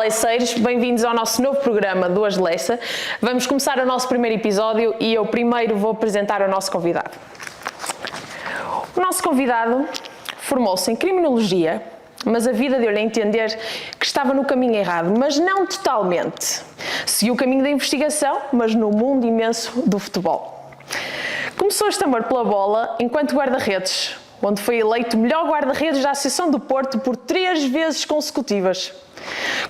Leiceiros, bem-vindos ao nosso novo programa Duas de Leça. Vamos começar o nosso primeiro episódio e eu primeiro vou apresentar o nosso convidado. O nosso convidado formou-se em Criminologia, mas a vida deu-lhe a entender que estava no caminho errado, mas não totalmente. Seguiu o caminho da investigação, mas no mundo imenso do futebol. Começou este amor pela bola enquanto guarda-redes, onde foi eleito melhor guarda-redes da Associação do Porto por 3 vezes consecutivas.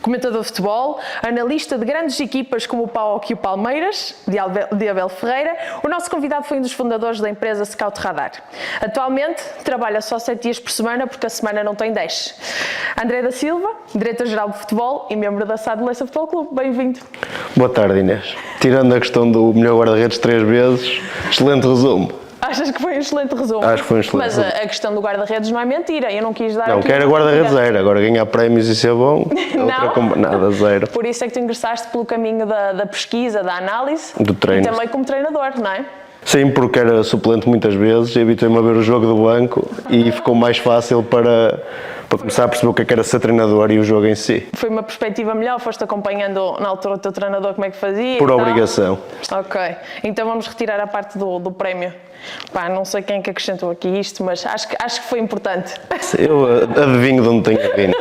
Comentador de futebol, analista de grandes equipas como o PAOK e o Palmeiras, de Abel Ferreira, o nosso convidado foi um dos fundadores da empresa Scout Radar. Atualmente, trabalha só 7 dias por semana, porque a semana não tem 10. André da Silva, diretor-geral de futebol e membro da SAD Leça Futebol Clube. Bem-vindo. Boa tarde, Inês. Tirando a questão do melhor guarda-redes 3 vezes, excelente resumo. Achas que foi um excelente resumo? Acho que foi um excelente resumo. Mas a questão do guarda-redes não é mentira, eu não quis dar... Não, aqui que era guarda-redes zero, agora ganhar prémios e ser bom, nada, zero. Por isso é que tu ingressaste pelo caminho da pesquisa, da análise do treino. E também como treinador, não é? Sim, porque era suplente muitas vezes, habituei-me a ver o jogo do banco e ficou mais fácil para começar a perceber o que era ser treinador e o jogo em si. Foi uma perspectiva melhor? Foste acompanhando na altura o teu treinador como é que fazia? Por obrigação. Ok, então vamos retirar a parte do prémio. Pá, não sei quem é que acrescentou aqui isto, mas acho que foi importante. Eu adivinho de onde tenho vindo.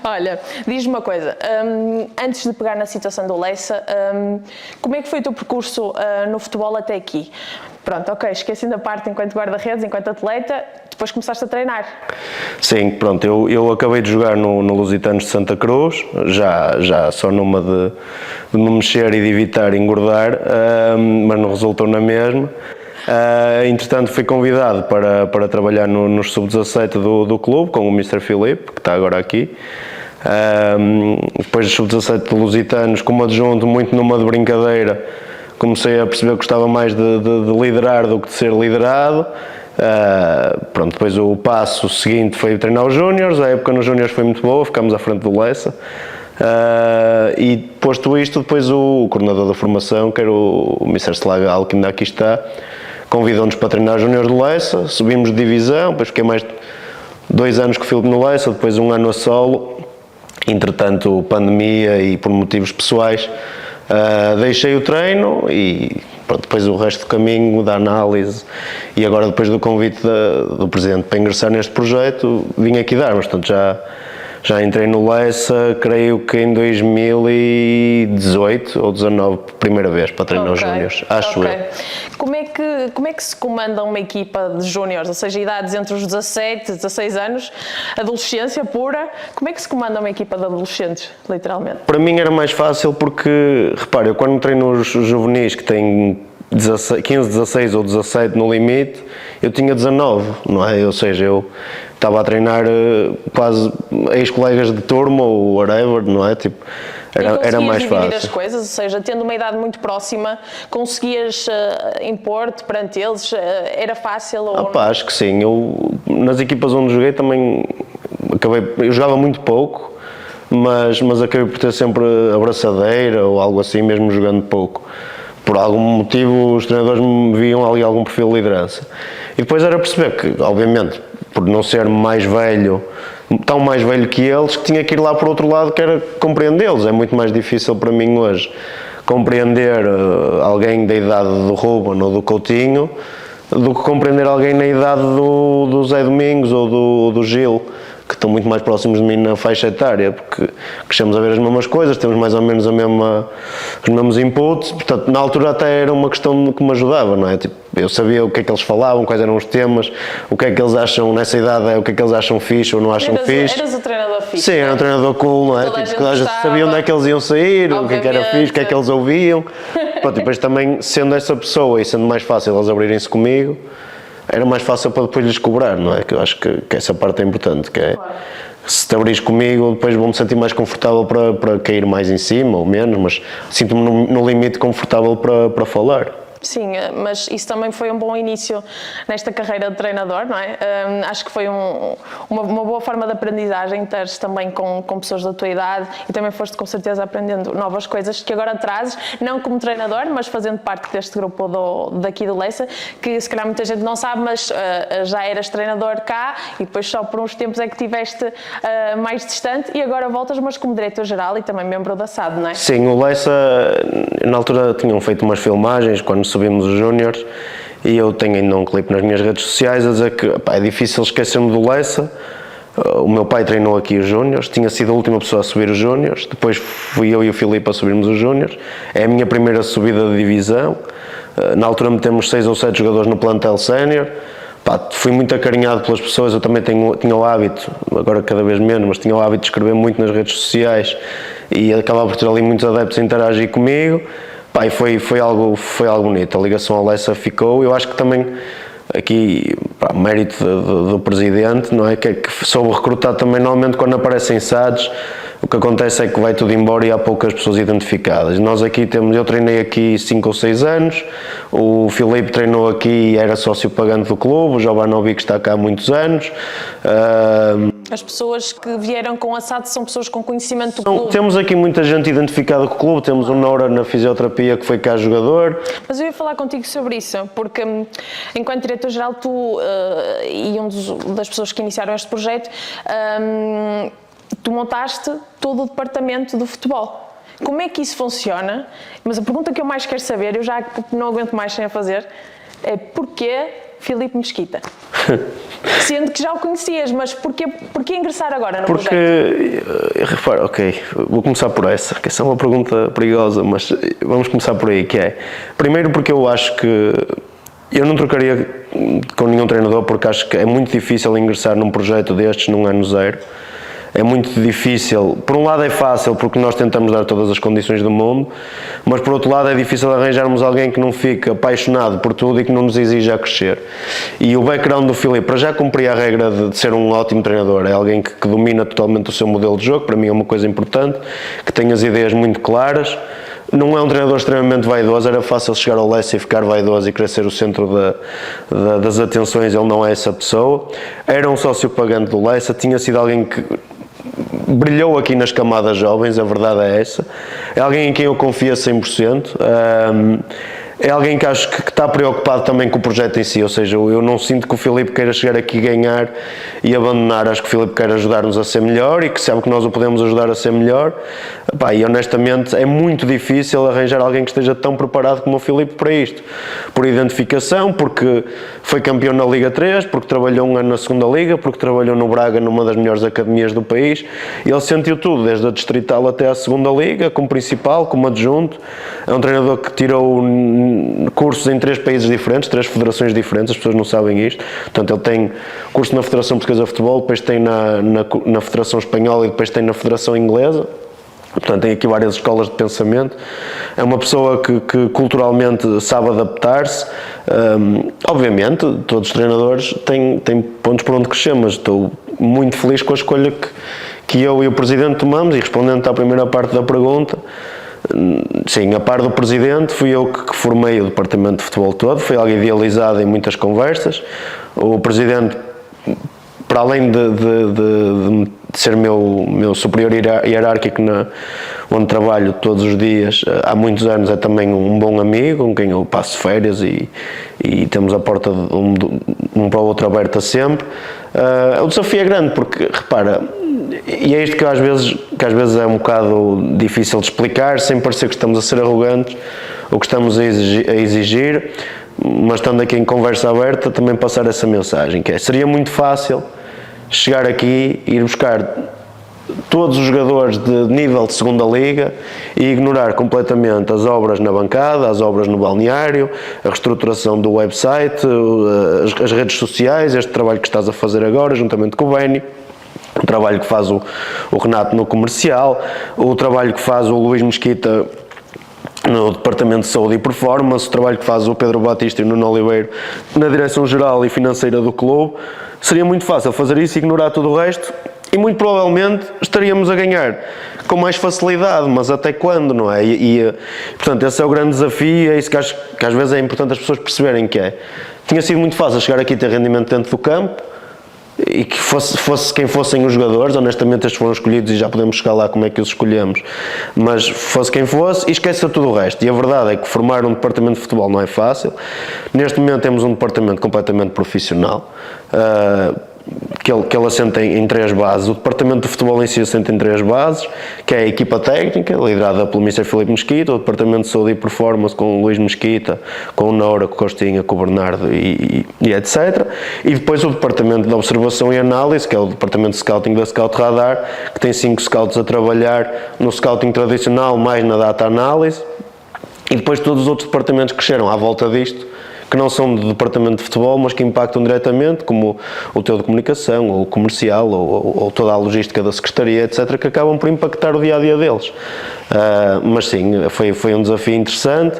Olha, diz-me uma coisa, antes de pegar na situação do Leça, como é que foi o teu percurso no futebol até aqui? Pronto, ok, esquecendo a parte enquanto guarda-redes, enquanto atleta, depois começaste a treinar. Sim, pronto, eu acabei de jogar no Lusitanos de Santa Cruz, já só numa de me mexer e de evitar engordar, mas não resultou na mesma. Entretanto fui convidado para trabalhar nos sub-17 do clube com o Mr. Filipe, que está agora aqui. Depois dos sub-17 de Lusitanos, como adjunto muito numa de brincadeira, comecei a perceber que gostava mais de liderar do que de ser liderado. Pronto, depois o passo seguinte foi treinar os Júniores, a época nos Júniores foi muito boa, ficámos à frente do Leça. E posto isto, depois o coordenador da formação, que era o Mr. Slagal, que ainda aqui está, convidou-nos para treinar Júniores do Leça, subimos de divisão, depois fiquei mais 2 anos com o Filipe no Leça, depois 1 ano a solo. Entretanto, pandemia e por motivos pessoais, deixei o treino e pronto, depois o resto do caminho da análise e agora depois do convite do Presidente para ingressar neste projeto, vim aqui dar, mas portanto já entrei no Leça, creio que em 2018 ou 2019, primeira vez para treinar os Júniores, acho eu. Como é que se comanda uma equipa de Júniores, ou seja, idades entre os 17 e 16 anos, adolescência pura, como é que se comanda uma equipa de adolescentes, literalmente? Para mim era mais fácil porque, repara, eu quando treino os juvenis que têm 15, 16 ou 17 no limite, eu tinha 19, não é? Ou seja, eu estava a treinar quase ex-colegas de turma ou whatever, não é? Tipo, era mais fácil. Dividir as coisas, ou seja, tendo uma idade muito próxima, conseguias impor-te perante eles? Era fácil? Ou não? Acho que sim. Eu, nas equipas onde joguei também eu jogava muito pouco, mas acabei por ter sempre abraçadeira ou algo assim, mesmo jogando pouco. Por algum motivo os treinadores me viam ali algum perfil de liderança. E depois era perceber que, obviamente, por não ser mais velho, tão mais velho que eles, que tinha que ir lá por outro lado, que era compreendê-los. É muito mais difícil para mim hoje compreender alguém da idade do Ruben ou do Coutinho do que compreender alguém na idade do Zé Domingos ou do Gil, que estão muito mais próximos de mim na faixa etária, porque crescemos a ver as mesmas coisas, temos mais ou menos os mesmos inputs, portanto na altura até era uma questão que me ajudava, não é? Tipo, eu sabia o que é que eles falavam, quais eram os temas, o que é que eles acham nessa idade, o que é que eles acham fixe ou não acham fixe. Eras o treinador fixe? Sim, era um treinador cool, não é? Toda a gente sabia onde é que eles iam sair, o que é que era fixe, o que é que eles ouviam. Pronto, e depois também, sendo essa pessoa e sendo mais fácil eles abrirem-se comigo, era mais fácil para depois lhes cobrar, não é? Que eu acho que essa parte é importante, que é, claro, se te abrires comigo, depois vou-me sentir mais confortável para cair mais em cima ou menos, mas sinto-me no limite confortável para falar. Sim, mas isso também foi um bom início nesta carreira de treinador, não é? Acho que foi uma boa forma de aprendizagem, estares também com pessoas da tua idade e também foste com certeza aprendendo novas coisas que agora trazes, não como treinador, mas fazendo parte deste grupo daqui do Leça, que se calhar muita gente não sabe, mas já eras treinador cá e depois só por uns tempos é que estiveste mais distante e agora voltas, mas como diretor-geral e também membro da SAD, não é? Sim, o Leça, na altura tinham feito umas filmagens quando subimos os júniores e eu tenho ainda um clipe nas minhas redes sociais a dizer que é difícil esquecer-me do Leça. O meu pai treinou aqui os júniores, tinha sido a última pessoa a subir os júniores, depois fui eu e o Filipe a subirmos os júniores, é a minha primeira subida de divisão, na altura metemos 6 ou 7 jogadores no plantel sénior. Fui muito acarinhado pelas pessoas, eu também tinha o hábito, agora cada vez menos, mas tinha o hábito de escrever muito nas redes sociais e acabava por ter ali muitos adeptos a interagir comigo. E foi algo bonito, a ligação ao Leça ficou. Eu acho que também aqui, mérito do presidente, não é? Que soube recrutar também. Normalmente quando aparecem SADs, o que acontece é que vai tudo embora e há poucas pessoas identificadas. Nós aqui eu treinei aqui 5 ou 6 anos, o Filipe treinou aqui e era sócio pagante do clube, o Jovanovic está cá há muitos anos. As pessoas que vieram com a SAD são pessoas com conhecimento do clube. Temos aqui muita gente identificada com o clube, temos o Nora na fisioterapia que foi cá jogador. Mas eu ia falar contigo sobre isso, porque enquanto diretor-geral tu e das pessoas que iniciaram este projeto, tu montaste todo o departamento do futebol. Como é que isso funciona? Mas a pergunta que eu mais quero saber, eu já não aguento mais sem a fazer, é porquê Filipe Mesquita? Sendo que já o conhecias, mas porquê ingressar agora no projeto? Porque, repara, ok, vou começar por essa, que essa é uma pergunta perigosa, mas vamos começar por aí, que é, primeiro porque eu acho que eu não trocaria com nenhum treinador, porque acho que é muito difícil ingressar num projeto destes num ano zero. É muito difícil, por um lado é fácil porque nós tentamos dar todas as condições do mundo, mas por outro lado é difícil arranjarmos alguém que não fique apaixonado por tudo e que não nos exija crescer. E o background do Filipe, para já cumprir a regra de ser um ótimo treinador, é alguém que domina totalmente o seu modelo de jogo, para mim é uma coisa importante, que tem as ideias muito claras. Não é um treinador extremamente vaidoso, era fácil chegar ao Leicester e ficar vaidoso e querer ser o centro das atenções, ele não é essa pessoa. Era um sócio pagante do Leicester, tinha sido alguém que brilhou aqui nas camadas jovens, a verdade é essa. É alguém em quem eu confio a 100%. É alguém que acho que está preocupado também com o projeto em si, ou seja, eu não sinto que o Filipe queira chegar aqui, ganhar e abandonar. Acho que o Filipe quer ajudar-nos a ser melhor e que sabe que nós o podemos ajudar a ser melhor. E honestamente é muito difícil arranjar alguém que esteja tão preparado como o Filipe para isto. Por identificação, porque foi campeão na Liga 3, porque trabalhou um ano na 2ª Liga, porque trabalhou no Braga, numa das melhores academias do país. Ele sentiu tudo, desde a distrital até à 2ª Liga, como principal, como adjunto. É um treinador que tirou cursos em 3 países diferentes, 3 federações diferentes, as pessoas não sabem isto. Portanto, ele tem curso na Federação Portuguesa de Futebol, depois tem na Federação Espanhola e depois tem na Federação Inglesa. Portanto, tem aqui várias escolas de pensamento. É uma pessoa que culturalmente sabe adaptar-se. Obviamente, todos os treinadores têm pontos por onde crescer, mas estou muito feliz com a escolha que eu e o Presidente tomamos. E respondendo à primeira parte da pergunta, sim, a par do Presidente, fui eu que formei o departamento de futebol todo, foi algo idealizado em muitas conversas. O Presidente, para além de ser meu superior hierárquico onde trabalho todos os dias, há muitos anos, é também um bom amigo, com quem eu passo férias e temos a porta um para o outro aberta sempre. O desafio é grande porque, repara, e é isto que às vezes é um bocado difícil de explicar, sem parecer que estamos a ser arrogantes ou que estamos a exigir, mas estando aqui em conversa aberta, também passar essa mensagem, que seria muito fácil chegar aqui e ir buscar todos os jogadores de nível de 2ª Liga e ignorar completamente as obras na bancada, as obras no balneário, a reestruturação do website, as redes sociais, este trabalho que estás a fazer agora, juntamente com o Benny, o trabalho que faz o Renato no comercial, o trabalho que faz o Luís Mesquita no Departamento de Saúde e Performance, o trabalho que faz o Pedro Batista e o Nuno Oliveira na direção geral e financeira do clube. Seria muito fácil fazer isso e ignorar tudo o resto E muito provavelmente estaríamos a ganhar com mais facilidade, mas até quando, não é? Portanto, esse é o grande desafio, é isso que às vezes é importante as pessoas perceberem que é. Tinha sido muito fácil chegar aqui e ter rendimento dentro do campo, e que fosse quem fossem os jogadores, honestamente estes foram escolhidos e já podemos chegar lá como é que os escolhemos, mas fosse quem fosse e esqueça tudo o resto. E a verdade é que formar um departamento de futebol não é fácil. Neste momento temos um departamento completamente profissional, que ele assenta em 3 bases. O departamento de futebol em si assenta em 3 bases, que é a equipa técnica, liderada pelo Mr. Filipe Mesquita, o departamento de saúde e performance com o Luís Mesquita, com o Noura, com o Costinha, com o Bernardo e etc. E depois o departamento de observação e análise, que é o departamento de scouting da Scout Radar, que tem 5 scouts a trabalhar no scouting tradicional, mais na data análise, e depois todos os outros departamentos cresceram à volta disto, que não são do departamento de futebol, mas que impactam diretamente, como o teu de comunicação, ou o comercial, ou toda a logística da secretaria, etc., que acabam por impactar o dia-a-dia deles. Mas sim, foi um desafio interessante.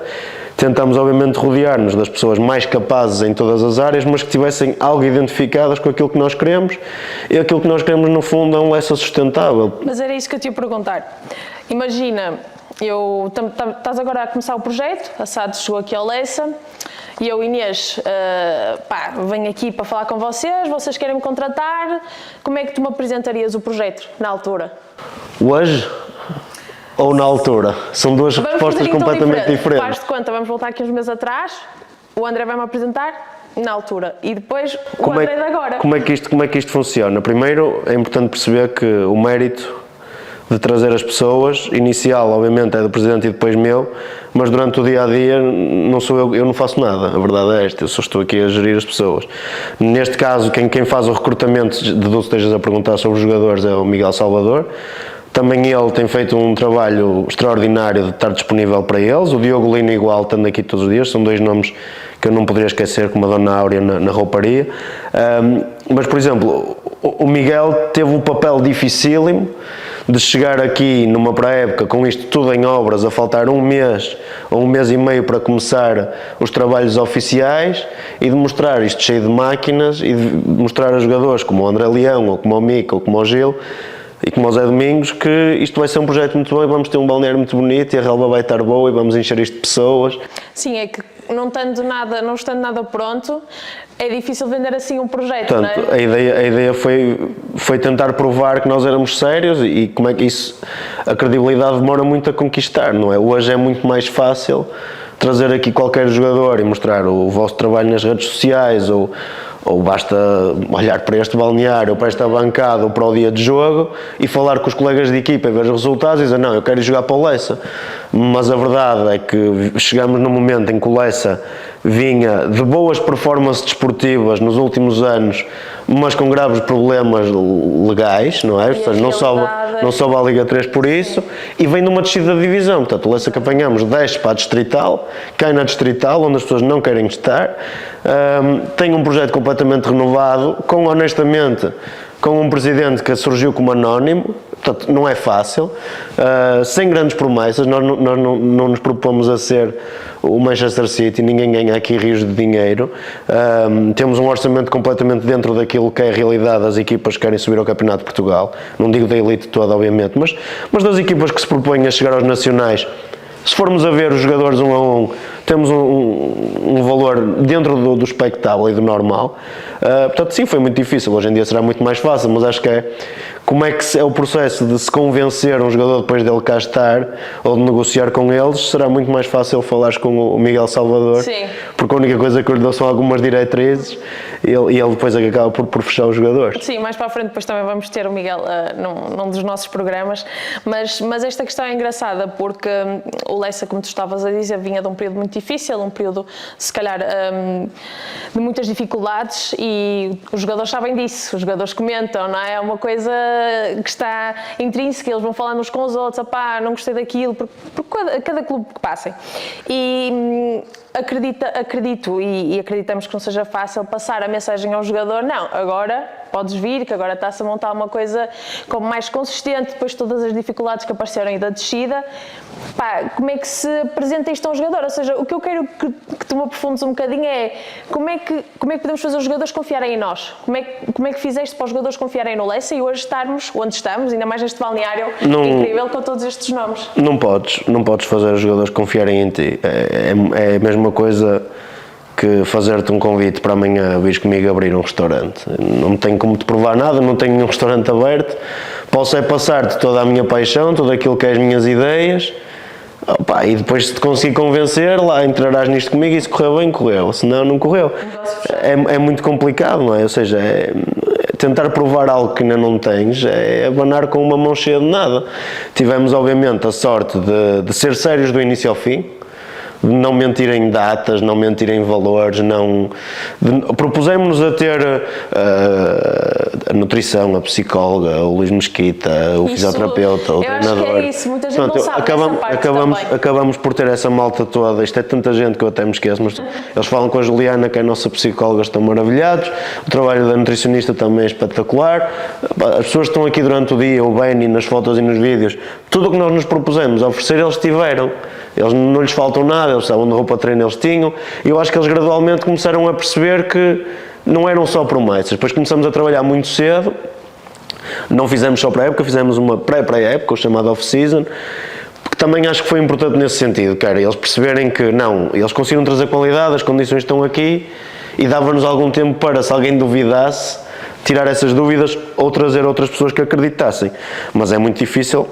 Tentamos, obviamente, rodear-nos das pessoas mais capazes em todas as áreas, mas que tivessem algo identificadas com aquilo que nós queremos, e aquilo que nós queremos, no fundo, é um Lessa sustentável. Mas era isso que eu te ia perguntar. Imagina, estás agora a começar o projeto, a SAD chegou aqui ao Lessa, e eu, Inês, venho aqui para falar com vocês querem me contratar, como é que tu me apresentarias o projeto na altura? Hoje ou na altura? São duas respostas completamente diferentes. Faz de conta, vamos voltar aqui uns meses atrás, o André vai-me apresentar na altura e depois o André de agora. Como é que isto funciona? Primeiro, é importante perceber que o mérito de trazer as pessoas, inicial obviamente é do Presidente e depois meu, mas durante o dia-a-dia não sou eu não faço nada, a verdade é esta, eu só estou aqui a gerir as pessoas. Neste caso, quem faz o recrutamento, deduzo que estejas a perguntar sobre os jogadores, é o Miguel Salvador. Também ele tem feito um trabalho extraordinário de estar disponível para eles, o Diogo Lino igual, estando aqui todos os dias, são 2 nomes que eu não poderia esquecer, como a Dona Áurea na rouparia. Mas, por exemplo, o Miguel teve um papel dificílimo de chegar aqui numa pré-época com isto tudo em obras, a faltar 1 mês ou 1 mês e meio para começar os trabalhos oficiais, e de mostrar isto cheio de máquinas e de mostrar a jogadores como o André Leão, ou como o Mico, ou como o Gil e como o Zé Domingos, que isto vai ser um projeto muito bom e vamos ter um balneário muito bonito e a relva vai estar boa e vamos encher isto de pessoas. Sim, é que não estando nada pronto, é difícil vender assim um projeto, Portanto, não é? a ideia foi tentar provar que nós éramos sérios, e como é que isso, a credibilidade demora muito a conquistar, não é? Hoje é muito mais fácil trazer aqui qualquer jogador e mostrar o vosso trabalho nas redes sociais, ou basta olhar para este balneário, ou para esta bancada, ou para o dia de jogo e falar com os colegas de equipa e ver os resultados e dizer, não, eu quero ir jogar para o Lessa. Mas a verdade é que chegamos num momento em que o Lessa vinha de boas performances desportivas nos últimos anos, mas com graves problemas legais, não é? Ou seja, não sobe à Liga 3 por isso, e vem numa descida de divisão. Portanto, o Lessa que apanhamos desce para a Distrital, cai na Distrital, onde as pessoas não querem estar, tem um projeto completamente renovado, honestamente, com um presidente que surgiu como anónimo. Portanto, não é fácil, sem grandes promessas. Nós não nos propomos a ser o Manchester City, ninguém ganha aqui rios de dinheiro. Temos um orçamento completamente dentro daquilo que é a realidade das equipas que querem subir ao Campeonato de Portugal. Não digo da elite toda, obviamente, mas das equipas que se propõem a chegar aos nacionais. Se formos a ver os jogadores 1 a 1, temos um valor dentro do expectável e do normal. Portanto, sim, foi muito difícil. Hoje em dia será muito mais fácil, mas acho que como é que é o processo de se convencer um jogador depois dele cá estar, ou de negociar com eles, será muito mais fácil falares com o Miguel Salvador. Sim. Porque a única coisa que eu lhe dou são algumas diretrizes, e ele depois é que acaba por fechar os jogadores. Sim, mais para a frente depois também vamos ter o Miguel num dos nossos programas, mas esta questão é engraçada porque o Lessa, como tu estavas a dizer, vinha de um período muito difícil, um período se calhar de muitas dificuldades, e os jogadores sabem disso, os jogadores comentam, não é? É uma coisa que está intrínseca, eles vão falando uns com os outros, não gostei daquilo, por cada clube que passem. E acredito e acreditamos que não seja fácil passar a mensagem ao jogador, não, agora podes vir, que agora está-se a montar uma coisa como mais consistente, depois de todas as dificuldades que apareceram aí da descida. Pá, como é que se apresenta isto a um jogador? Ou seja, o que eu quero que tu me aprofundes um bocadinho é como é que podemos fazer os jogadores confiarem em nós? Como é que fizeste para os jogadores confiarem no Lessa e hoje estarmos onde estamos, ainda mais neste balneário incrível com todos estes nomes? Não podes fazer os jogadores confiarem em ti. É a mesma coisa que fazer-te um convite para amanhã vires comigo abrir um restaurante. Não tenho como te provar nada, não tenho nenhum restaurante aberto. Posso é passar-te toda a minha paixão, tudo aquilo que é as minhas ideias. Opa, e depois, se te conseguir convencer, lá entrarás nisto comigo e se correu bem, correu. Se não, não correu. É muito complicado, não é? Ou seja, tentar provar algo que ainda não tens é abanar com uma mão cheia de nada. Tivemos, obviamente, a sorte de ser sérios do início ao fim, de não mentir em datas, não mentir em valores, propusemos-nos a ter a nutrição, a psicóloga, o Luís Mesquita, o fisioterapeuta, o treinador. Eu acho que é isso, muita gente não sabe acabamos por ter essa malta toda. Isto é tanta gente que eu até me esqueço, mas eles falam com a Juliana, que é a nossa psicóloga, estão maravilhados. O trabalho da nutricionista também é espetacular. As pessoas que estão aqui durante o dia, o Benny, nas fotos e nos vídeos, tudo o que nós nos propusemos a oferecer, eles tiveram. Eles não lhes faltam nada, eles sabem de roupa de treino, eles tinham, e eu acho que eles gradualmente começaram a perceber que não eram só promessas. Depois começamos a trabalhar muito cedo, não fizemos só pré-época, fizemos uma pré-época, o chamado off-season, porque também acho que foi importante nesse sentido, cara, eles perceberem que não, eles conseguiram trazer qualidade, as condições estão aqui, e dava-nos algum tempo para, se alguém duvidasse, tirar essas dúvidas ou trazer outras pessoas que acreditassem. Mas é muito difícil,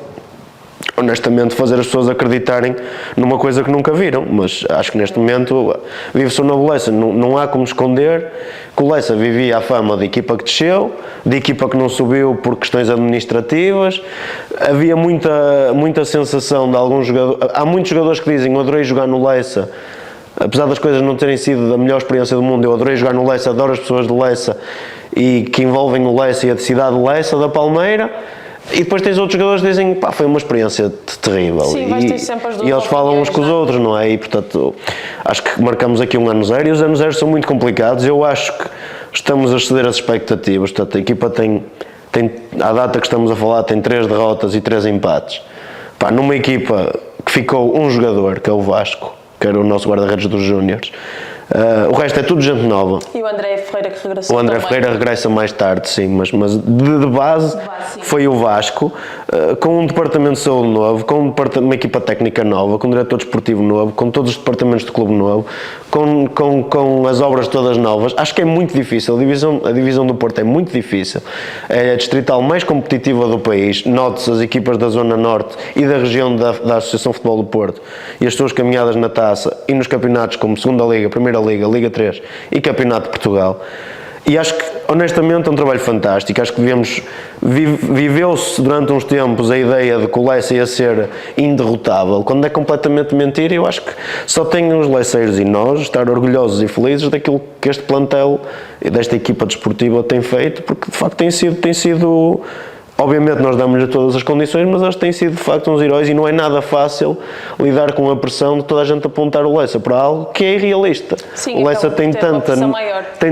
honestamente, fazer as pessoas acreditarem numa coisa que nunca viram, mas acho que neste momento vive-se o novo Lessa, não há como esconder que o Lessa vivia a fama de equipa que desceu, de equipa que não subiu por questões administrativas, havia muita sensação de alguns jogadores, há muitos jogadores que dizem eu adorei jogar no Lessa, apesar das coisas não terem sido da melhor experiência do mundo, eu adorei jogar no Lessa, adoro as pessoas do Lessa e que envolvem o Lessa e a cidade de Lessa, da Palmeira. E depois tens outros jogadores que dizem, pá, foi uma experiência terrível. Sim, vais ter sempre as duas e eles falam uns com os outros, não é? E portanto, acho que marcamos aqui um ano zero e os anos zero são muito complicados. Eu acho que estamos a exceder as expectativas. Portanto, a equipa tem à data que estamos a falar, tem 3 derrotas e 3 empates. Pá, numa equipa que ficou um jogador, que é o Vasco, que era o nosso guarda-redes dos Júniores. O resto é tudo gente nova. E o André Ferreira que regressou. O André Ferreira regressa mais tarde, sim, mas de base foi o Vasco, com um departamento de saúde novo, com uma equipa técnica nova, com um diretor desportivo novo, com todos os departamentos de clube novo, com as obras todas novas. Acho que é muito difícil, a divisão do Porto é muito difícil. É a distrital mais competitiva do país, note-se as equipas da Zona Norte e da região da Associação de Futebol do Porto e as suas caminhadas na taça e nos campeonatos como Segunda Liga, Primeira Liga, Liga 3 e Campeonato de Portugal. E acho que, honestamente, é um trabalho fantástico. Acho que viveu-se durante uns tempos a ideia de que o Lessa ia ser inderrotável, quando é completamente mentira. Eu acho que só tem os lesseiros e nós estar orgulhosos e felizes daquilo que este plantel e desta equipa desportiva tem feito, porque de facto tem sido obviamente nós damos-lhe todas as condições, mas eles têm sido de facto uns heróis e não é nada fácil lidar com a pressão de toda a gente apontar o Lessa para algo que é irrealista. Sim, o Lessa tem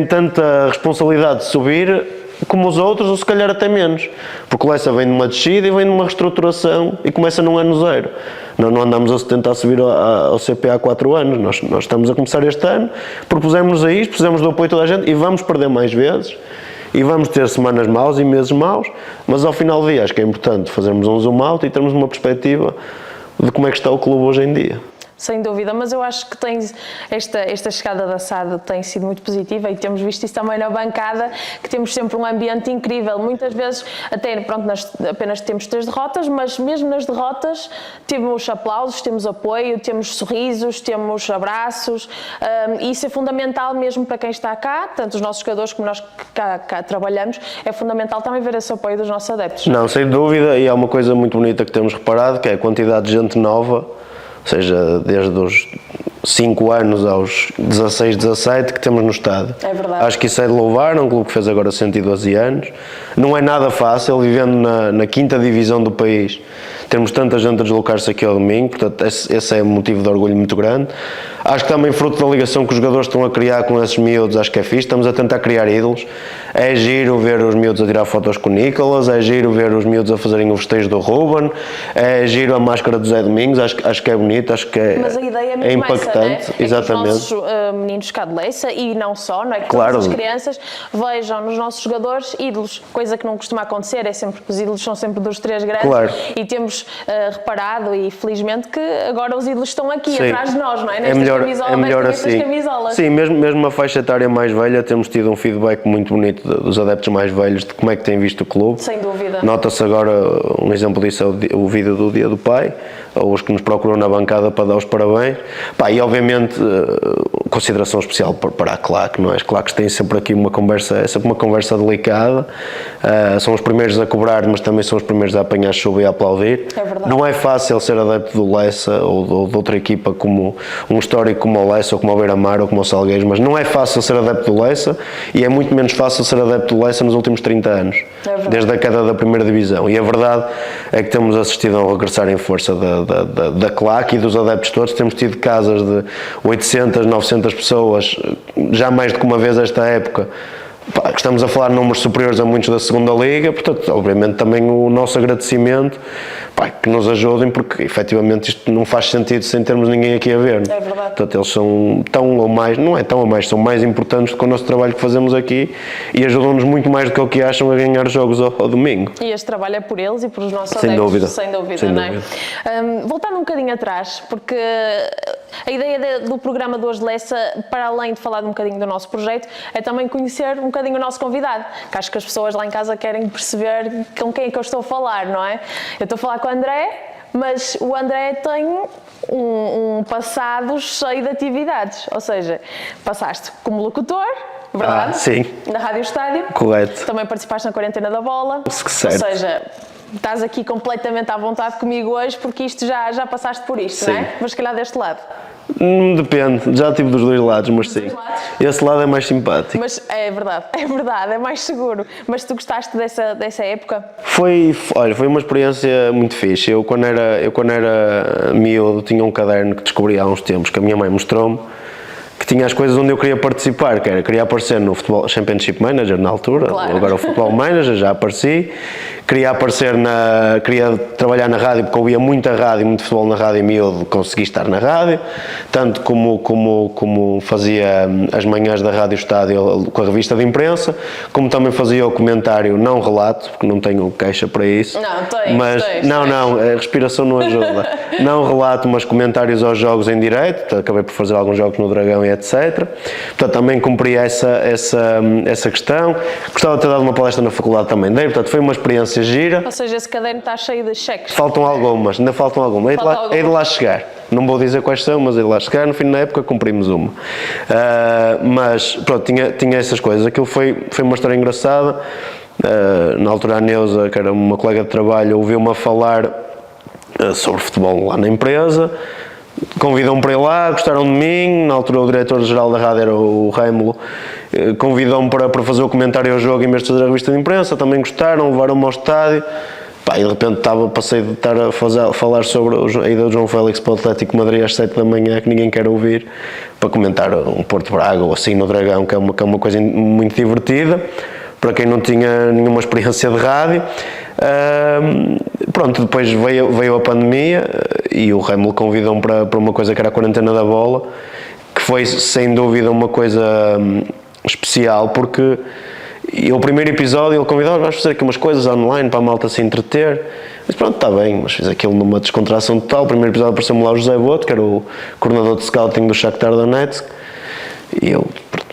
tanta responsabilidade de subir como os outros, ou se calhar até menos, porque o Lessa vem de uma descida e vem de uma reestruturação e começa num ano zero. Nós não andamos a tentar subir ao CP há 4 anos, nós estamos a começar este ano, propusemos-nos a isto, precisamos do apoio de toda a gente e vamos perder mais vezes. E vamos ter semanas maus e meses maus, mas ao final do dia acho que é importante fazermos um zoom out e termos uma perspectiva de como é que está o clube hoje em dia. Sem dúvida, mas eu acho que esta chegada da SAD tem sido muito positiva e temos visto isso também na bancada, que temos sempre um ambiente incrível. Muitas vezes, até pronto, nós apenas temos 3 derrotas, mas mesmo nas derrotas temos aplausos, temos apoio, temos sorrisos, temos abraços, e isso é fundamental mesmo para quem está cá, tanto os nossos jogadores como nós que cá trabalhamos, é fundamental também ver esse apoio dos nossos adeptos. Não, sem dúvida, e há uma coisa muito bonita que temos reparado, que é a quantidade de gente nova, ou seja, desde os 5 anos aos 16, 17 que temos no estádio. É verdade. Acho que isso é de louvar, é um clube que fez agora 112 anos. Não é nada fácil, vivendo na 5ª divisão do país, termos tanta gente a deslocar-se aqui ao domingo, portanto esse é um motivo de orgulho muito grande. Acho que também fruto da ligação que os jogadores estão a criar com esses miúdos, acho que é fixe, estamos a tentar criar ídolos. É giro ver os miúdos a tirar fotos com o Nicolas, é giro ver os miúdos a fazerem o festejo do Ruben, é giro a máscara do Zé Domingos, acho que é bonito, acho que é, mas a ideia é muito impactante, mais essa, né? exatamente. É que os nossos meninos cá de Leça, e não só, não é? Que claro. todas as crianças vejam nos nossos jogadores ídolos, coisa que não costuma acontecer, é sempre que os ídolos são sempre dos três grandes, claro. E temos reparado, e felizmente, que agora os ídolos estão aqui, sim. atrás de nós, não é? É melhor assim. Camisolas. Sim, mesmo a faixa etária mais velha, temos tido um feedback muito bonito dos adeptos mais velhos, de como é que têm visto o clube. Sem dúvida. Nota-se agora, um exemplo disso é o vídeo do Dia do Pai, ou os que nos procuram na bancada para dar os parabéns. Pá, e obviamente, consideração especial para a Claque, não é? As Claques têm sempre aqui uma conversa delicada, são os primeiros a cobrar, mas também são os primeiros a apanhar chuva e a aplaudir. É verdade. Não é fácil ser adepto do Leça ou de outra equipa, como um histórico como o Leça, ou como o Beira-Mar, ou como o Salgueiros, mas não é fácil ser adepto do Leça, e é muito menos fácil ser adepto do Leça nos últimos 30 anos, desde a queda da primeira divisão. E a verdade é que temos assistido ao regressar em força da Claque e dos adeptos todos. Temos tido casas de 800, 900 pessoas, já mais do que uma vez esta época. Estamos a falar de números superiores a muitos da segunda liga, portanto, obviamente também o nosso agradecimento, que nos ajudem, porque efetivamente isto não faz sentido sem termos ninguém aqui a ver. É verdade. Portanto, eles são tão ou mais, não é tão ou mais, são mais importantes do que o nosso trabalho que fazemos aqui e ajudam-nos muito mais do que o que acham a ganhar jogos ao domingo. E este trabalho é por eles e por os nossos sem adeptos, dúvida, não é? Voltando um bocadinho atrás, porque a ideia do programa de hoje de Leça, para além de falar um bocadinho do nosso projeto, é também conhecer um bocadinho o nosso convidado, que acho que as pessoas lá em casa querem perceber com quem é que eu estou a falar, não é? Eu estou a falar com o André, mas o André tem um passado cheio de atividades, ou seja, passaste como locutor, verdade? Sim. Na Rádio Estádio. Correto. Também participaste na Quarentena da Bola. Certo. Ou seja, estás aqui completamente à vontade comigo hoje, porque isto já passaste por isto, sim. Não é? Mas se calhar deste lado. Depende, já tive dos dois lados, mas sim. Esse lado é mais simpático. Mas é verdade, é mais seguro. Mas tu gostaste dessa época? Foi uma experiência muito fixe. Eu quando era miúdo tinha um caderno que descobri há uns tempos, que a minha mãe mostrou-me, que tinha as coisas onde eu queria participar, que era, queria aparecer no Futebol Championship Manager na altura, claro. Agora o Futebol Manager, já apareci, queria trabalhar na rádio, porque eu ouvia muita rádio, muito futebol na rádio, e miúdo consegui estar na rádio, tanto como fazia as manhãs da Rádio Estádio com a revista de imprensa, como também fazia o comentário, não relato, porque não tenho queixa para isso. Não, tens. Não, a respiração não ajuda. Não relato, mas comentários aos jogos em direto, acabei por fazer alguns jogos no Dragão e etc. Portanto, também cumpri essa questão. Gostava de ter dado uma palestra na faculdade também dei, portanto, foi uma experiência gira. Ou seja, esse caderno está cheio de cheques. Ainda faltam algumas. Hei de lá chegar. Não vou dizer quais são, mas hei de lá chegar. No fim da época cumprimos uma. Mas, pronto, tinha essas coisas. Aquilo foi uma história engraçada. Na altura a Neuza, que era uma colega de trabalho, ouviu-me a falar sobre futebol lá na empresa. Convidou-me para ir lá, gostaram de mim. Na altura o diretor-geral da rádio era o Raimulo, convidou-me para fazer o comentário ao jogo em vez de fazer a revista de imprensa. Também gostaram, levaram-me ao estádio. E de repente passei de estar a falar sobre a ida do João Félix para o Atlético de Madrid às 7 da manhã, que ninguém quer ouvir, para comentar um Porto Braga ou assim no Dragão, que é uma coisa muito divertida para quem não tinha nenhuma experiência de rádio. Pronto, depois veio a pandemia e o Raimulo convidou-me para uma coisa que era a Quarentena da Bola, que foi sem dúvida uma coisa especial, porque o primeiro episódio ele convidou, vamos fazer aqui umas coisas online para a malta se entreter. Mas pronto, está bem, mas fiz aquilo numa descontração total. O primeiro episódio apareceu-me lá o José Boto, que era o coordenador de scouting do Shakhtar Donetsk, e eu,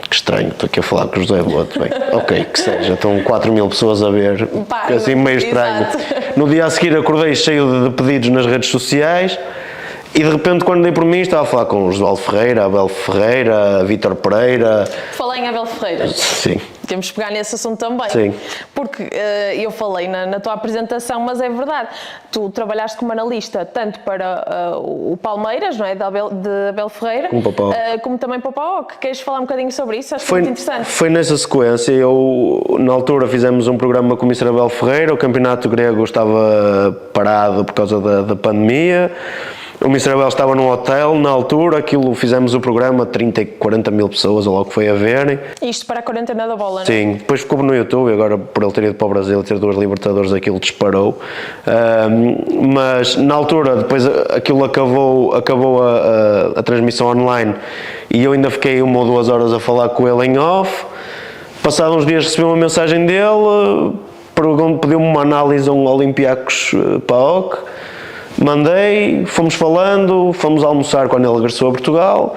que estranho, estou aqui a falar com o José Boto, bem, ok, que seja, estão 4.000 pessoas a ver, assim meio estranho. No dia a seguir acordei cheio de pedidos nas redes sociais e de repente quando dei por mim estava a falar com o Josualdo Ferreira, Abel Ferreira, Vítor Pereira. Falei em Abel Ferreira. Sim. temos que pegar nesse assunto também. Sim. Porque eu falei na tua apresentação, mas é verdade, tu trabalhaste como analista tanto para o Palmeiras, não é, de Abel Ferreira, como também para o PAOK. Queres falar um bocadinho sobre isso? Acho que foi muito interessante. Foi nessa sequência, na altura fizemos um programa com o Mr. Abel Ferreira, o campeonato grego estava parado por causa da pandemia. O Mr. Abel estava num hotel, na altura, fizemos o programa, 30, 40 mil pessoas, ou logo que foi a verem. Isto para a quarentena da bola, não é? Sim, depois ficou no YouTube, agora por ele ter ido para o Brasil e ter 2 Libertadores, aquilo disparou. Mas na altura, depois aquilo acabou a transmissão online e eu ainda fiquei 1 ou 2 horas a falar com ele em off. Passados uns dias recebi uma mensagem dele, pediu-me uma análise a um Olympiacos PAOK. Mandei, fomos falando, fomos almoçar quando ele regressou a Portugal,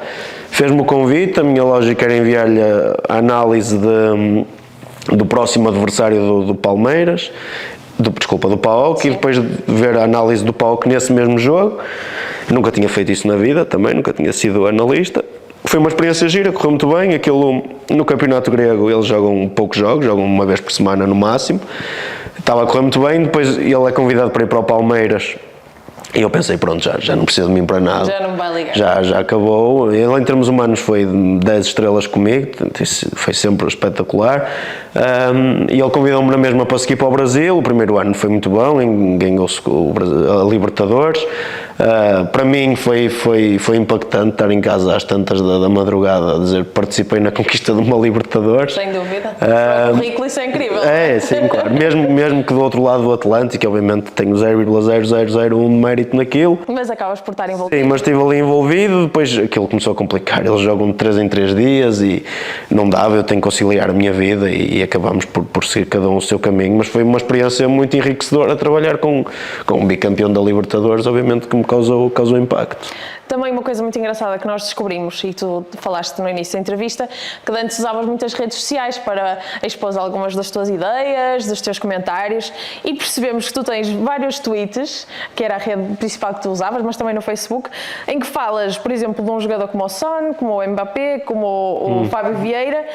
fez-me o convite, a minha lógica era enviar-lhe a análise do próximo adversário do Palmeiras, do PAOK, e depois de ver a análise do PAOK nesse mesmo jogo. Eu nunca tinha feito isso na vida também, nunca tinha sido analista. Foi uma experiência gira, correu muito bem. Aquilo, no campeonato grego eles jogam poucos jogos, jogam uma vez por semana no máximo. Estava a correr muito bem, depois ele é convidado para ir para o Palmeiras. E eu pensei, pronto, já não preciso de mim para nada. Já não vai ligar. Já acabou. Ele, em termos humanos, foi 10 estrelas comigo, isso foi sempre espetacular. E ele convidou-me na mesma para seguir para o Brasil. O primeiro ano foi muito bom, ganhou-se a Libertadores. Para mim foi impactante estar em casa às tantas da madrugada a dizer participei na conquista de uma Libertadores. Sem dúvida. O currículo, isso é incrível. É, sim, claro. Mesmo que do outro lado do Atlântico, obviamente tenho 0,0001 de mérito naquilo. Mas acabas por estar envolvido. Sim, mas estive ali envolvido, depois aquilo começou a complicar. Eles jogam de 3 em 3 dias e não dava, eu tenho que conciliar a minha vida e acabámos por seguir cada um o seu caminho. Mas foi uma experiência muito enriquecedora trabalhar com um bicampeão da Libertadores, obviamente que me causou impacto. Também uma coisa muito engraçada que nós descobrimos, e tu falaste no início da entrevista, que antes usavas muitas redes sociais para expor algumas das tuas ideias, dos teus comentários, e percebemos que tu tens vários tweets, que era a rede principal que tu usavas, mas também no Facebook, em que falas, por exemplo, de um jogador como o Son, como o Mbappé, como o Fábio Vieira.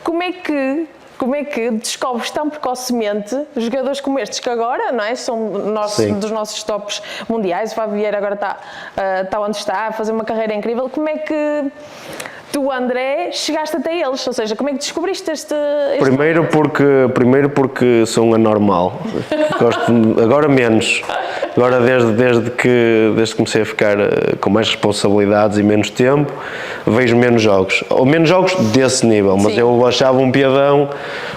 Como é que descobres tão precocemente jogadores como estes que agora, não é? São dos nossos tops mundiais? O Fábio Vieira agora está onde está, a fazer uma carreira incrível. Como é que tu, André, chegaste até eles? Ou seja, como é que descobriste este... Primeiro porque sou um anormal. Agora menos. Agora desde que comecei a ficar com mais responsabilidades e menos tempo, vejo menos jogos. Ou menos jogos desse nível, mas sim, eu achava um piadão,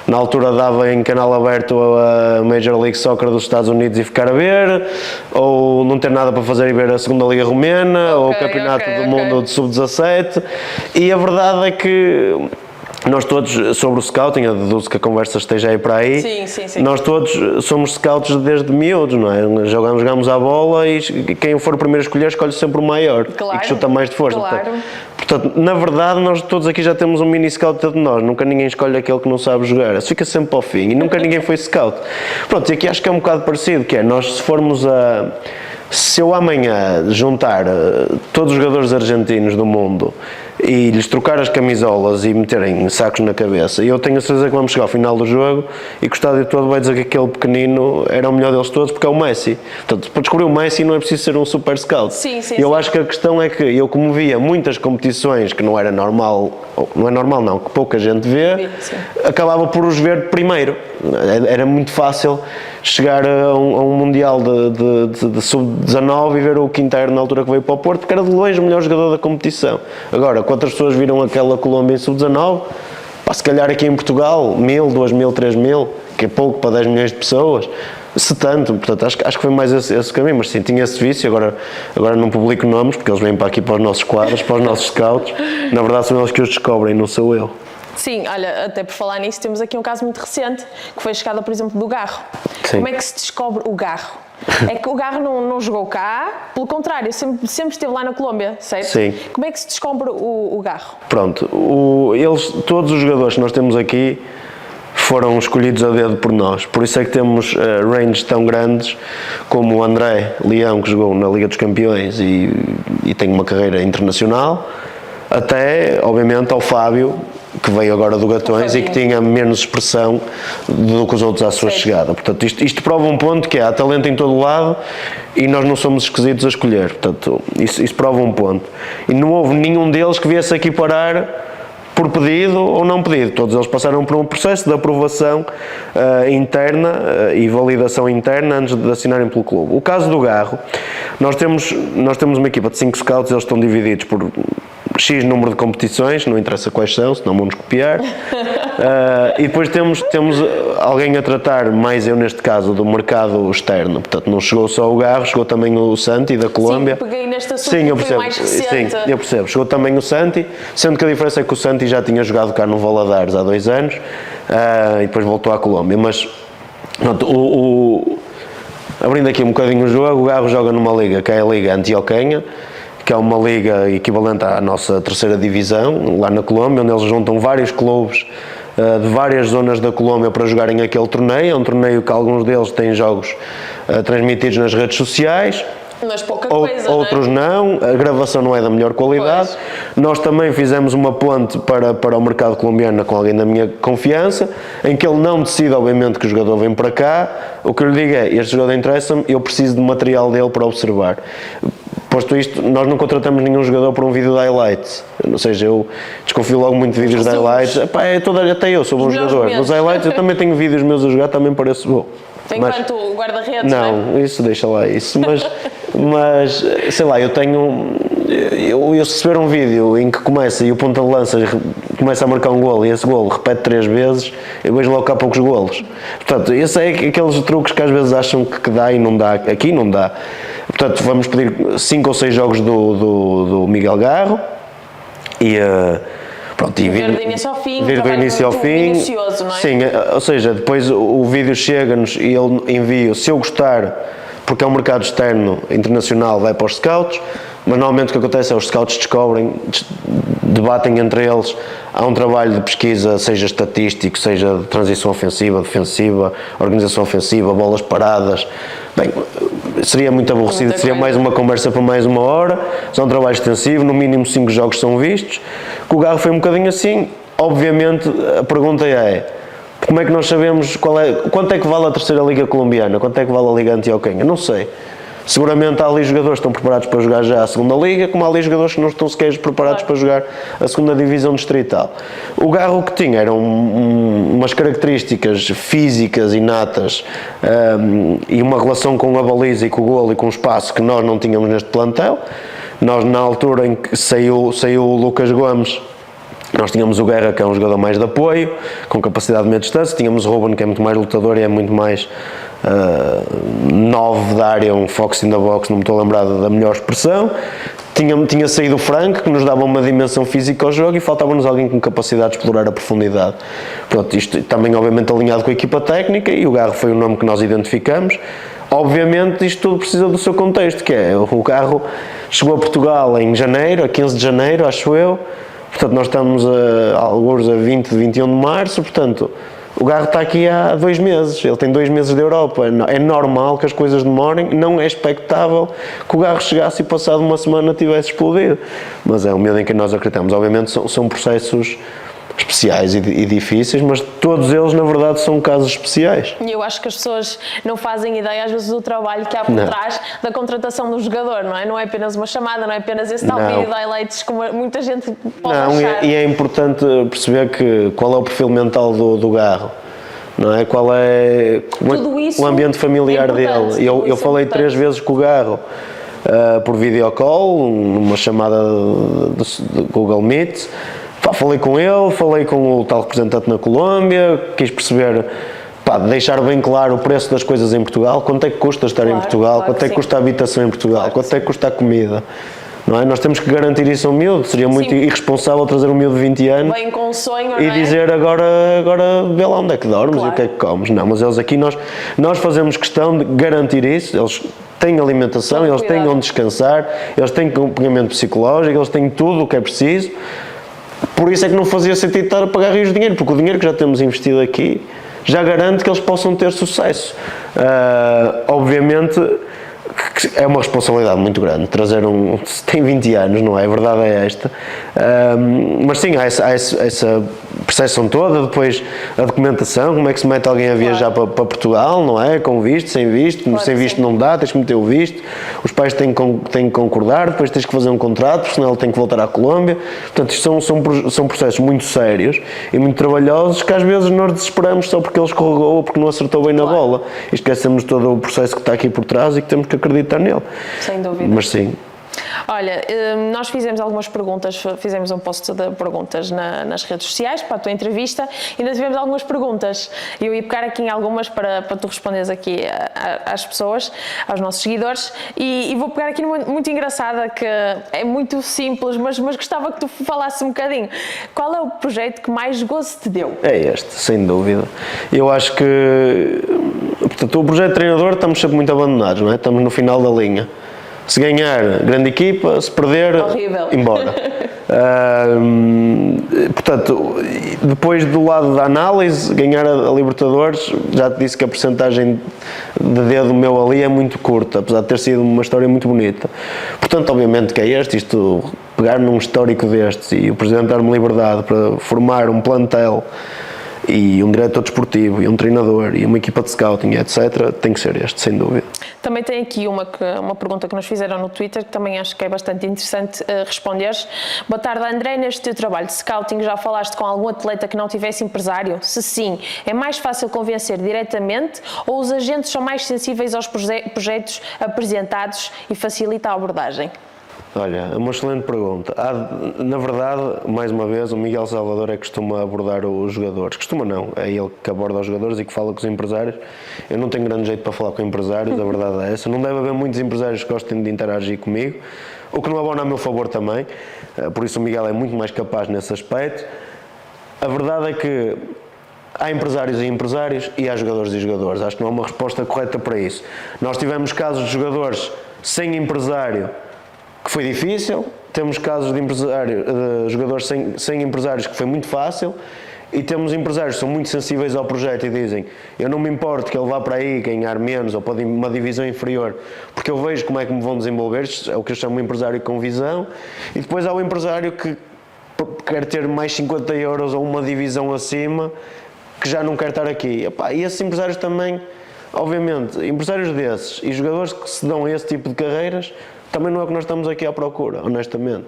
na altura dava em canal aberto a Major League Soccer dos Estados Unidos e ficar a ver, ou não ter nada para fazer e ver a segunda Liga Romena, ou o Campeonato do Mundo de Sub-17, e a verdade é que nós todos, sobre o scouting, eu deduzo que a conversa esteja aí para aí. Sim. Nós todos somos scouts desde miúdos, não é? Jogamos à bola e quem for o primeiro a escolher escolhe sempre o maior, claro, e que chuta mais de força. Claro. Portanto, na verdade, nós todos aqui já temos um mini scout de nós, nunca ninguém escolhe aquele que não sabe jogar, isso fica sempre ao fim e nunca ninguém foi scout. Pronto, e aqui acho que é um bocado parecido, que é, se eu amanhã juntar todos os jogadores argentinos do mundo e lhes trocar as camisolas e meterem sacos na cabeça, eu tenho a certeza que vamos chegar ao final do jogo e que o estádio todo vai dizer que aquele pequenino era o melhor deles todos porque é o Messi. Portanto, para descobrir o Messi não é preciso ser um super scout. Eu acho que a questão é que eu, como via muitas competições que não era normal, que pouca gente vê, acabava por os ver primeiro. Era muito fácil chegar a um Mundial de Sub-19 e ver o Quintero na altura que veio para o Porto, porque era de longe o melhor jogador da competição. Agora, quantas pessoas viram aquela Colômbia em Sub-19? Se calhar aqui em Portugal, 1.000, 2.000, 3.000, que é pouco para 10 milhões de pessoas, se tanto. Portanto, acho que foi mais esse caminho, mas sim, tinha esse vício. Agora não publico nomes, porque eles vêm para aqui para os nossos quadros, para os nossos scouts. Na verdade são eles que os descobrem, não sou eu. Sim, olha, até por falar nisso, temos aqui um caso muito recente, que foi a chegada, por exemplo, do Garro. Sim. Como é que se descobre o Garro? É que o Garro não jogou cá, pelo contrário, sempre esteve lá na Colômbia, certo? Sim. Como é que se descobre o Garro? Pronto, todos os jogadores que nós temos aqui foram escolhidos a dedo por nós, por isso é que temos ranges tão grandes como o André Leão, que jogou na Liga dos Campeões e tem uma carreira internacional, até, obviamente, ao Fábio, que veio agora do Gatões e que tinha menos expressão do que os outros à sua chegada. Portanto, isto prova um ponto, que há talento em todo o lado e nós não somos esquisitos a escolher. Portanto, isso prova um ponto. E não houve nenhum deles que viesse aqui parar por pedido ou não pedido. Todos eles passaram por um processo de aprovação interna e validação interna antes de assinarem pelo clube. O caso do Garro, nós temos uma equipa de 5 scouts, eles estão divididos por X número de competições, não interessa quais são, senão vão-nos copiar. E depois temos alguém a tratar, mais eu neste caso, do mercado externo. Portanto, não chegou só o Garro, chegou também o Santi da Colômbia. Sim, peguei neste assunto. Sim, eu percebo. Mais recente. Sim, eu percebo. Chegou também o Santi, sendo que a diferença é que o Santi já tinha jogado cá no Valadares há 2 anos e depois voltou à Colômbia. Mas, pronto, abrindo aqui um bocadinho o jogo, o Garro joga numa liga que é a Liga Antioquenha, que é uma liga equivalente à nossa 3ª divisão, lá na Colômbia, onde eles juntam vários clubes de várias zonas da Colômbia para jogarem aquele torneio. É um torneio que alguns deles têm jogos transmitidos nas redes sociais. Mas pouca coisa, outros não, a gravação não é da melhor qualidade. Pois. Nós também fizemos uma ponte para o mercado colombiano com alguém da minha confiança, em que ele não decide, obviamente, que o jogador vem para cá. O que eu lhe digo é, este jogador interessa-me, eu preciso de material dele para observar. Posto isto, nós não contratamos nenhum jogador por um vídeo de highlights. Ou seja, eu desconfio logo muito de vídeos de highlights. Até eu sou bom jogador. Nos highlights eu também tenho vídeos meus a jogar, também pareço bom. Enquanto o guarda-redes, não, isso deixa lá isso. Mas sei lá, eu se receber um vídeo em que começa e o ponta de lança começa a marcar um golo e esse golo repete 3 vezes, eu vejo logo que há poucos golos. Portanto, esse é aqueles truques que às vezes acham que dá e não dá. Aqui não dá. Portanto, vamos pedir 5 ou 6 jogos do Miguel Garro e pronto, e ver do início ao fim, ver do início ao fim. Minucioso, não é? Sim, ou seja, depois o vídeo chega-nos e ele envia, se eu gostar, porque é um mercado externo, internacional, vai para os scouts, mas normalmente o que acontece é os scouts descobrem, debatem entre eles, há um trabalho de pesquisa, seja estatístico, seja de transição ofensiva, defensiva, organização ofensiva, bolas paradas. Bem, seria muito aborrecido, seria mais uma conversa para mais 1 hora, é um trabalho extensivo, no mínimo 5 jogos são vistos. Que o Garro foi um bocadinho assim. Obviamente a pergunta é, como é que nós sabemos quanto é que vale a 3ª Liga Colombiana, quanto é que vale a Liga Antioquenha? Não sei. Seguramente há ali jogadores que estão preparados para jogar já a 2ª Liga, como há ali jogadores que não estão sequer preparados para jogar a 2ª Divisão Distrital. O Garro que tinha eram umas características físicas inatas e uma relação com a baliza e com o golo e com o espaço que nós não tínhamos neste plantel. Nós, na altura em que saiu o Lucas Gomes, nós tínhamos o Guerra, que é um jogador mais de apoio, com capacidade de meia distância, tínhamos o Ruben, que é muito mais lutador e é muito mais 9 da área, um fox in the box, não me estou a lembrar da melhor expressão. Tinha saído o Frank, que nos dava uma dimensão física ao jogo, e faltava-nos alguém com capacidade de explorar a profundidade. Pronto, isto também obviamente alinhado com a equipa técnica, e o Garro foi o nome que nós identificamos. Obviamente isto tudo precisa do seu contexto, que é, o Garro chegou a Portugal em janeiro, a 15 de janeiro, acho eu. Portanto, nós estamos alguns a 20, 21 de março, portanto, o Garro está aqui há 2 meses, ele tem 2 meses da Europa, é normal que as coisas demorem, não é expectável que o Garro chegasse e passado 1 semana tivesse explodido, mas é o medo em que nós acreditamos. Obviamente são processos especiais e difíceis, mas todos eles na verdade são casos especiais. E eu acho que as pessoas não fazem ideia às vezes do trabalho que há por trás da contratação do jogador, não é? Não é apenas uma chamada, não é apenas esse tal vídeo de highlights como muita gente pode achar. E é importante perceber qual é o perfil mental do Garro, não é? Qual é o ambiente familiar dele. Eu falei 3 vezes com o Garro por videocall, numa chamada de Google Meet. Falei com ele, falei com o tal representante na Colômbia, quis perceber, deixar bem claro o preço das coisas em Portugal, quanto é que custa estar em Portugal, quanto é que custa a habitação em Portugal, quanto é que custa a comida. Não é? Nós temos que garantir isso a um miúdo, seria muito irresponsável trazer um miúdo de 20 anos bem com um sonho, e dizer agora vê lá onde é que dormes e o que é que comes. Não, mas eles aqui, nós fazemos questão de garantir isso, eles têm alimentação, eles têm onde descansar, eles têm acompanhamento psicológico, eles têm tudo o que é preciso. Por isso é que não fazia sentido estar a pagar rios de dinheiro, porque o dinheiro que já temos investido aqui já garante que eles possam ter sucesso. Obviamente que é uma responsabilidade muito grande trazer tem 20 anos, não é? A verdade é esta. Mas sim, há essa percepção toda, depois a documentação, como é que se mete alguém a viajar para Portugal, não é? Com visto, sem visto, Claro, sem visto sim. não dá, tens que meter o visto, os pais têm que concordar, depois tens que fazer um contrato, porque senão ele tem que voltar à Colômbia. Portanto, isto são processos muito sérios e muito trabalhosos que às vezes nós desesperamos só porque ele escorregou ou porque não acertou bem na bola. E esquecemos todo o processo que está aqui por trás e que temos que acreditar nele. Sem dúvida. Mas sim. Olha, nós fizemos algumas perguntas, fizemos um post de perguntas nas redes sociais para a tua entrevista e ainda tivemos algumas perguntas. Eu ia pegar aqui em algumas para tu responderes aqui às pessoas, aos nossos seguidores e vou pegar aqui numa muito engraçada que é muito simples, mas gostava que tu falasse um bocadinho. Qual é o projeto que mais gozo te deu? É este, sem dúvida. Eu acho que, portanto, o projeto de treinador estamos sempre muito abandonados, não é? Estamos no final da linha. Se ganhar, grande equipa, se perder, horrível. Embora. Portanto, depois do lado da análise, ganhar a Libertadores, já te disse que a percentagem de dedo meu ali é muito curta, apesar de ter sido uma história muito bonita. Portanto, obviamente que é isto, pegar num histórico destes e o Presidente dar-me liberdade para formar um plantel e um diretor desportivo, e um treinador, e uma equipa de scouting, etc., tem que ser este, sem dúvida. Também tem aqui uma pergunta que nos fizeram no Twitter, que também acho que é bastante interessante responderes. Boa tarde, André. Neste teu trabalho de scouting, já falaste com algum atleta que não tivesse empresário? Se sim, é mais fácil convencer diretamente ou os agentes são mais sensíveis aos projetos apresentados e facilita a abordagem? Olha, é uma excelente pergunta. Na verdade, mais uma vez, o Miguel Salvador é que costuma abordar os jogadores. Costuma não, é ele que aborda os jogadores e que fala com os empresários. Eu não tenho grande jeito para falar com empresários, a verdade é essa. Não deve haver muitos empresários que gostem de interagir comigo, o que não abona a meu favor também. Por isso o Miguel é muito mais capaz nesse aspecto. A verdade é que há empresários e empresários e há jogadores e jogadores. Acho que não há uma resposta correta para isso. Nós tivemos casos de jogadores sem empresário que foi difícil, temos casos de jogadores sem empresários que foi muito fácil e temos empresários que são muito sensíveis ao projeto e dizem eu não me importo que ele vá para aí ganhar menos ou para uma divisão inferior porque eu vejo como é que me vão desenvolver, isto é o que eu chamo de empresário com visão. E depois há o empresário que quer ter mais 50 euros ou uma divisão acima que já não quer estar aqui. E esses empresários também, obviamente, empresários desses e jogadores que se dão a esse tipo de carreiras também não é o que nós estamos aqui à procura, honestamente.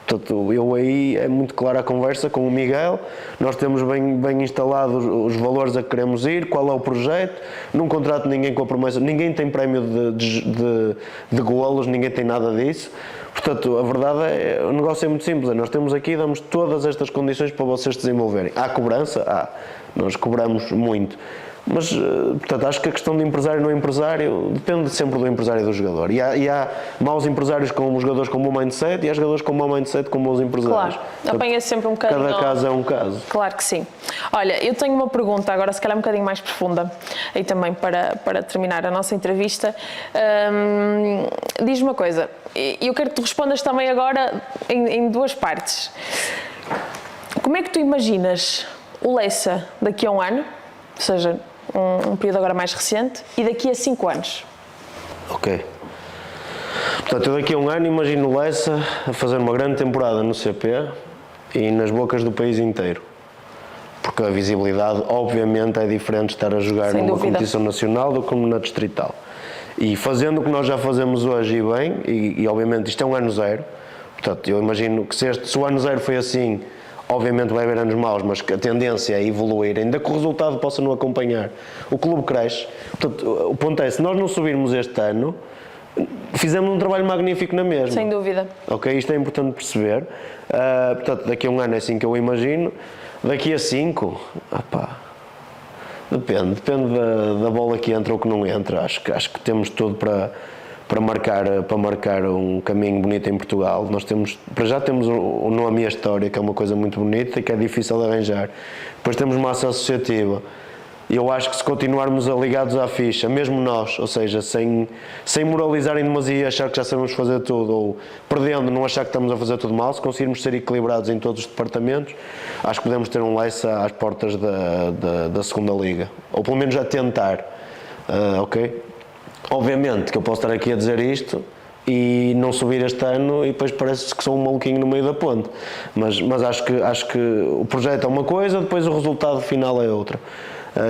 Portanto, eu aí é muito clara a conversa com o Miguel, nós temos bem instalados os valores a que queremos ir, qual é o projeto, não contrato ninguém com a promessa, ninguém tem prémio de golos, ninguém tem nada disso. Portanto, a verdade é, o negócio é muito simples, nós temos aqui, damos todas estas condições para vocês desenvolverem. Há cobrança? Há. Nós cobramos muito. Mas, portanto, acho que a questão de empresário não empresário depende sempre do empresário e do jogador. E há maus empresários com jogadores com bom mindset e há jogadores com mau mindset com bons empresários. Claro, Portanto, apanha sempre um bocadinho. Cada caso é um caso. Claro que sim. Olha, eu tenho uma pergunta agora, se calhar um bocadinho mais profunda, e também para terminar a nossa entrevista. Diz-me uma coisa, e eu quero que tu respondas também agora em duas partes. Como é que tu imaginas o Leça daqui a um ano, ou seja, um período agora mais recente, e daqui a 5 anos? Ok. Portanto, eu daqui a um ano imagino o Leça a fazer uma grande temporada no CP e nas bocas do país inteiro. Porque a visibilidade, obviamente, é diferente de estar a jogar Sem numa dúvida. competição nacional do que na distrital. E fazendo o que nós já fazemos hoje e bem, e obviamente isto é um ano zero, portanto, eu imagino que se o ano zero foi assim, obviamente vai haver anos maus, mas que a tendência é evoluir, ainda que o resultado possa não acompanhar. O clube cresce. Portanto, o ponto é, se nós não subirmos este ano, fizemos um trabalho magnífico na mesma. Sem dúvida. Ok, isto é importante perceber. Portanto, daqui a um ano é assim que eu imagino. Daqui a 5, depende da bola que entra ou que não entra. Acho que temos tudo para marcar um caminho bonito em Portugal. Nós para já temos o nome e a história, que é uma coisa muito bonita e que é difícil de arranjar. Depois temos massa associativa. E eu acho que se continuarmos ligados à ficha, mesmo nós, ou seja, sem moralizar em demasia e achar que já sabemos fazer tudo, ou perdendo, não achar que estamos a fazer tudo mal, se conseguirmos ser equilibrados em todos os departamentos, acho que podemos ter um Leça às portas da segunda liga. Ou pelo menos a tentar, ok? Obviamente que eu posso estar aqui a dizer isto, e não subir este ano e depois parece que sou um maluquinho no meio da ponte. Mas acho que o projeto é uma coisa, depois o resultado final é outra.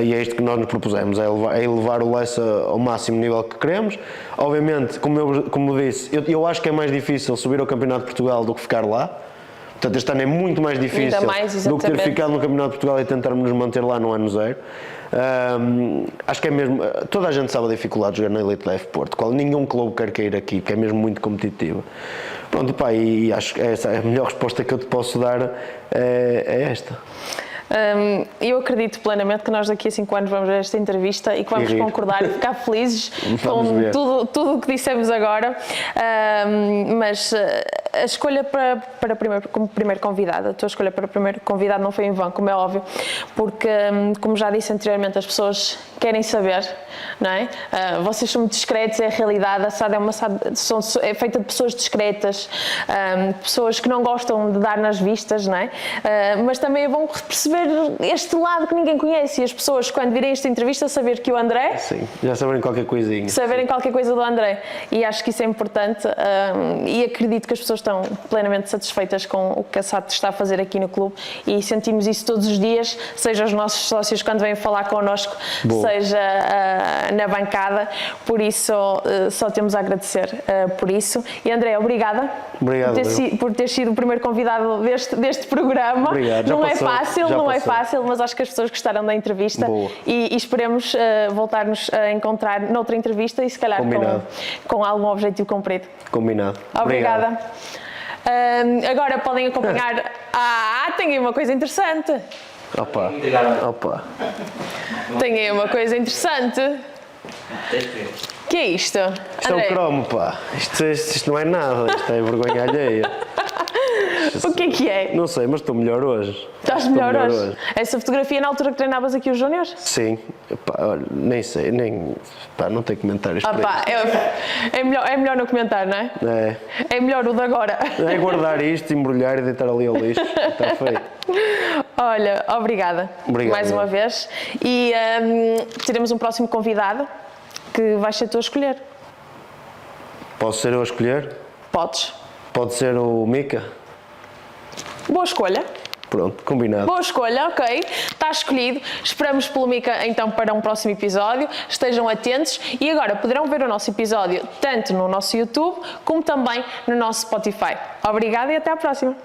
E é isto que nós nos propusemos, é elevar o Lessa ao máximo nível que queremos. Obviamente, como disse, eu acho que é mais difícil subir ao Campeonato de Portugal do que ficar lá. Portanto, este ano é muito mais difícil do que ter ficado no Campeonato de Portugal e tentarmos nos manter lá no ano zero. Acho que é mesmo, toda a gente sabe a dificuldade de jogar na Elite Life Porto, qual nenhum clube quer cair aqui, porque é mesmo muito competitiva. Pronto, pá, e acho que essa é a melhor resposta que eu te posso dar, é esta. Eu acredito plenamente que nós daqui a 5 anos vamos ver esta entrevista e que vamos concordar e ficar felizes com tudo o que dissemos agora, mas a escolha como primeiro convidado, a tua escolha para primeiro convidado não foi em vão, como é óbvio, porque, como já disse anteriormente, as pessoas querem saber, não é? Vocês são muito discretos, é a realidade, a SAD é feita de pessoas discretas, pessoas que não gostam de dar nas vistas, não é? Mas também vão perceber este lado que ninguém conhece e as pessoas, quando virem esta entrevista, saber que o André... Sim, já saberem qualquer coisinha. Saberem qualquer coisa do André. E acho que isso é importante e acredito que as pessoas estão plenamente satisfeitas com o que a SAD está a fazer aqui no clube e sentimos isso todos os dias, seja os nossos sócios quando vêm falar connosco, seja na bancada. Por isso, só temos a agradecer por isso. E André, obrigada. Obrigado, por ter sido o primeiro convidado deste programa. Obrigado. Não é fácil, mas acho que as pessoas gostaram da entrevista e esperemos voltar-nos a encontrar noutra entrevista e se calhar com algum objetivo cumprido. Combinado. Obrigada. Agora podem acompanhar. Tem aí uma coisa interessante. Opa. Tem aí uma coisa interessante. Que é isto? Isto é o cromo, pá. Isto não é nada, isto é vergonha alheia. O que é? Não sei, mas estou melhor hoje. Estás melhor hoje? Essa fotografia na altura que treinavas aqui os Júniors? Sim. Pá, olha, nem sei, não tenho comentários para isso. É melhor não comentar, não é? É melhor o de agora. É guardar isto, embrulhar e deitar ali ao lixo. Está feito. Olha, obrigada mais uma vez. E teremos um próximo convidado que vais ser tu a escolher. Posso ser eu a escolher? Podes. Pode ser o Mica? Boa escolha. Pronto, combinado. Boa escolha, ok. Está escolhido. Esperamos pelo Mica então para um próximo episódio. Estejam atentos e agora poderão ver o nosso episódio tanto no nosso YouTube como também no nosso Spotify. Obrigada e até à próxima.